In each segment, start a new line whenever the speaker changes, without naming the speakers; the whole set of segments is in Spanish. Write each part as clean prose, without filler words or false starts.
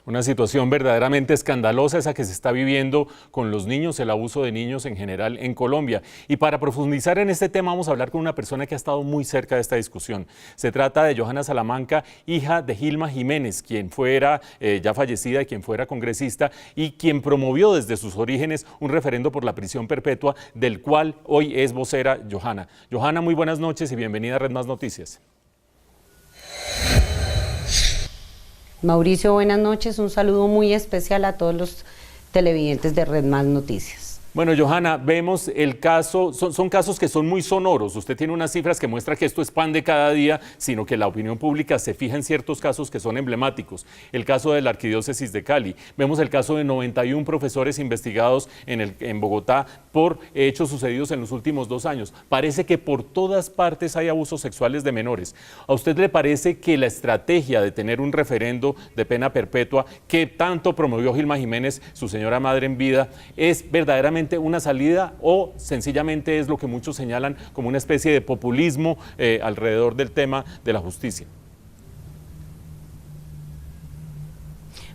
Una situación verdaderamente escandalosa esa que se está viviendo con los niños, el abuso de niños en general en Colombia. Y para profundizar en este tema vamos a hablar con una persona que ha estado muy cerca de esta discusión. Se trata de Johanna Salamanca, hija de Gilma Jiménez, quien fuera ya fallecida y quien fuera congresista y quien promovió desde sus orígenes un referendo por la prisión perpetua, del cual hoy es vocera Johanna. Johanna, muy buenas noches y bienvenida a Red Más Noticias.
Mauricio, buenas noches. Un saludo muy especial a todos los televidentes de Red Más Noticias.
Bueno, Johanna, vemos el caso, son casos que son muy sonoros. Usted tiene unas cifras que muestran que esto es pan de cada día, sino que la opinión pública se fija en ciertos casos que son emblemáticos. El caso de la Arquidiócesis de Cali. Vemos el caso de 91 profesores investigados en Bogotá por hechos sucedidos en los últimos 2 años. Parece que por todas partes hay abusos sexuales de menores. ¿A usted le parece que la estrategia de tener un referendo de pena perpetua que tanto promovió Gilma Jiménez, su señora madre en vida, es verdaderamente una salida o sencillamente es lo que muchos señalan como una especie de populismo alrededor del tema de la justicia?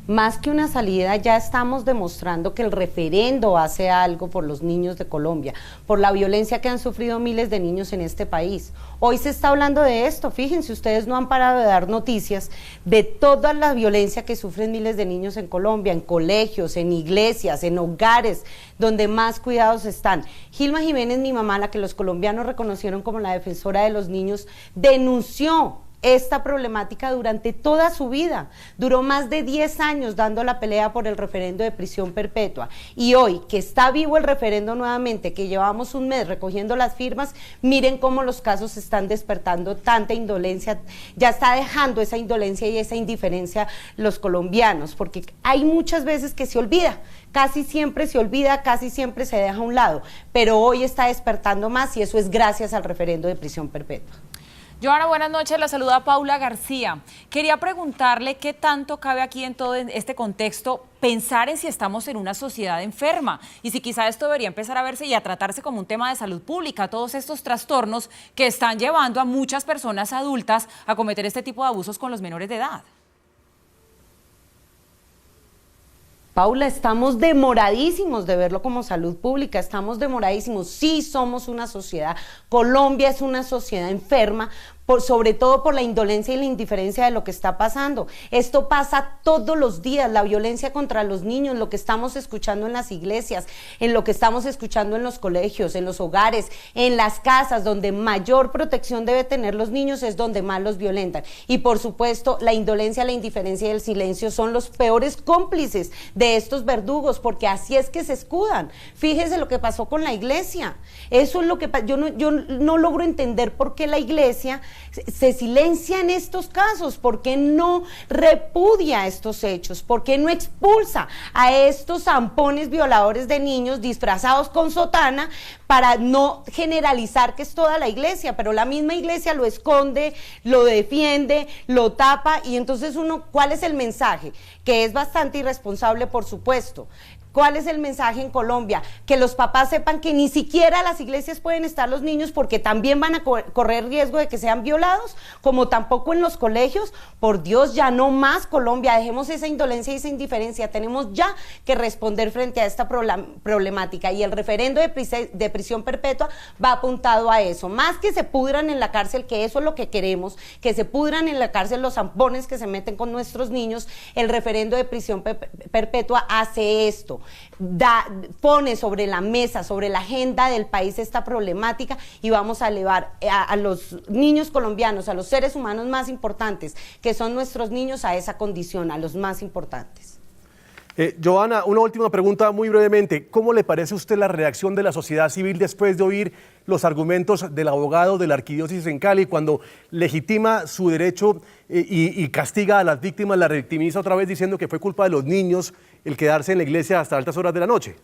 Más que una salida, ya estamos demostrando que el referendo hace algo por los niños de Colombia, por la violencia que han sufrido miles de niños en este país. Hoy se está hablando de esto, fíjense, ustedes no han parado de dar noticias de toda la violencia que sufren miles de niños en Colombia, en colegios, en iglesias, en hogares, donde más cuidados están. Gilma Jiménez, mi mamá, la que los colombianos reconocieron como la defensora de los niños, denunció esta problemática durante toda su vida. Duró más de 10 años dando la pelea por el referendo de prisión perpetua, y hoy que está vivo el referendo nuevamente, que llevamos un mes recogiendo las firmas, miren cómo los casos están despertando tanta indolencia. Ya está dejando esa indolencia y esa indiferencia los colombianos, porque hay muchas veces que se olvida, casi siempre se olvida, casi siempre se deja a un lado, pero hoy está despertando más, y eso es gracias al referendo de prisión perpetua.
Johanna, buenas noches, la saluda Paula García. Quería preguntarle qué tanto cabe aquí en todo este contexto pensar en si estamos en una sociedad enferma y si quizá esto debería empezar a verse y a tratarse como un tema de salud pública, todos estos trastornos que están llevando a muchas personas adultas a cometer este tipo de abusos con los menores de edad.
Paula, estamos demoradísimos de verlo como salud pública, estamos demoradísimos. Sí somos una sociedad, Colombia es una sociedad enferma, sobre todo por la indolencia y la indiferencia de lo que está pasando. Esto pasa todos los días, la violencia contra los niños, lo que estamos escuchando en las iglesias, en lo que estamos escuchando en los colegios, en los hogares, en las casas, donde mayor protección debe tener los niños es donde más los violentan. Y por supuesto, la indolencia, la indiferencia y el silencio son los peores cómplices de estos verdugos, porque así es que se escudan. Fíjese lo que pasó con la iglesia. Eso es lo que yo no logro entender por qué la iglesia se silencia en estos casos, por qué no repudia estos hechos, por qué no expulsa a estos zampones violadores de niños disfrazados con sotana, para no generalizar que es toda la iglesia, pero la misma iglesia lo esconde, lo defiende, lo tapa, y entonces ¿cuál es el mensaje? Que es bastante irresponsable, por supuesto. ¿Cuál es el mensaje en Colombia? Que los papás sepan que ni siquiera las iglesias pueden estar los niños, porque también van a correr riesgo de que sean violados, como tampoco en los colegios. Por Dios, ya no más, Colombia, dejemos esa indolencia y esa indiferencia. Tenemos ya que responder frente a esta problemática, y el referendo de prisión perpetua va apuntado a eso. Más que se pudran en la cárcel, que eso es lo que queremos, que se pudran en la cárcel los zampones que se meten con nuestros niños, el referendo de prisión perpetua hace esto. Pone sobre la mesa, sobre la agenda del país esta problemática, y vamos a elevar a los niños colombianos, a los seres humanos más importantes, que son nuestros niños, a esa condición, a los más importantes.
Johanna, una última pregunta muy brevemente. ¿Cómo le parece a usted la reacción de la sociedad civil después de oír los argumentos del abogado de la Arquidiócesis en Cali, cuando legitima su derecho y castiga a las víctimas, la revictimiza otra vez diciendo que fue culpa de los niños el quedarse en la iglesia hasta altas horas de la noche?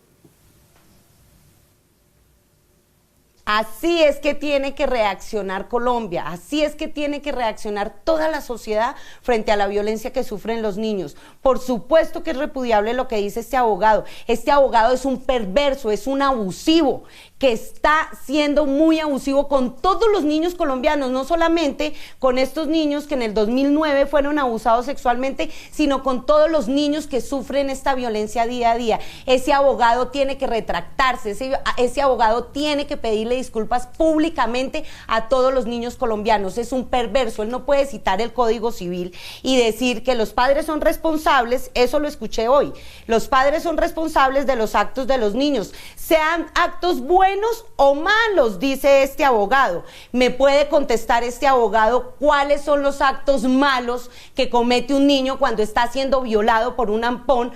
Así es que tiene que reaccionar Colombia, así es que tiene que reaccionar toda la sociedad frente a la violencia que sufren los niños. Por supuesto que es repudiable lo que dice este abogado. Este abogado es un perverso, es un abusivo, que está siendo muy abusivo con todos los niños colombianos, no solamente con estos niños que en el 2009 fueron abusados sexualmente, sino con todos los niños que sufren esta violencia día a día. Ese abogado tiene que retractarse, ese abogado tiene que pedirle disculpas públicamente a todos los niños colombianos. Es un perverso, él no puede citar el Código Civil y decir que los padres son responsables, eso lo escuché hoy, los padres son responsables de los actos de los niños, sean actos buenos o malos, dice este abogado. ¿Me puede contestar este abogado cuáles son los actos malos que comete un niño cuando está siendo violado por un ampón?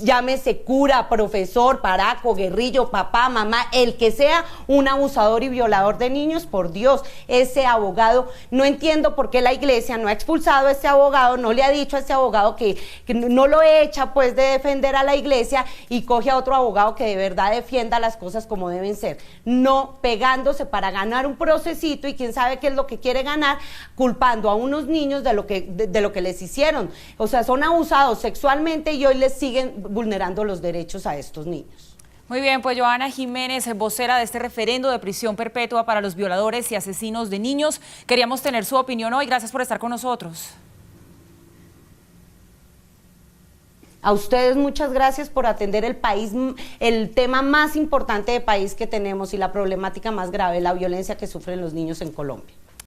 Llámese cura, profesor, paraco, guerrillo, papá, mamá, el que sea un abusador y violador de niños, por Dios, ese abogado, no entiendo por qué la iglesia no ha expulsado a este abogado, no le ha dicho a este abogado que no lo echa pues de defender a la iglesia y coge a otro abogado que de verdad defienda las cosas como deben ser, no pegándose para ganar un procesito y quién sabe qué es lo que quiere ganar, culpando a unos niños de lo que les hicieron, o sea, son abusados sexualmente y hoy les siguen vulnerando los derechos a estos niños.
Muy bien, pues Johanna Jiménez, vocera de este referendo de prisión perpetua para los violadores y asesinos de niños. Queríamos tener su opinión hoy. Gracias por estar con nosotros.
A ustedes muchas gracias por atender el tema más importante de país que tenemos y la problemática más grave, la violencia que sufren los niños en Colombia.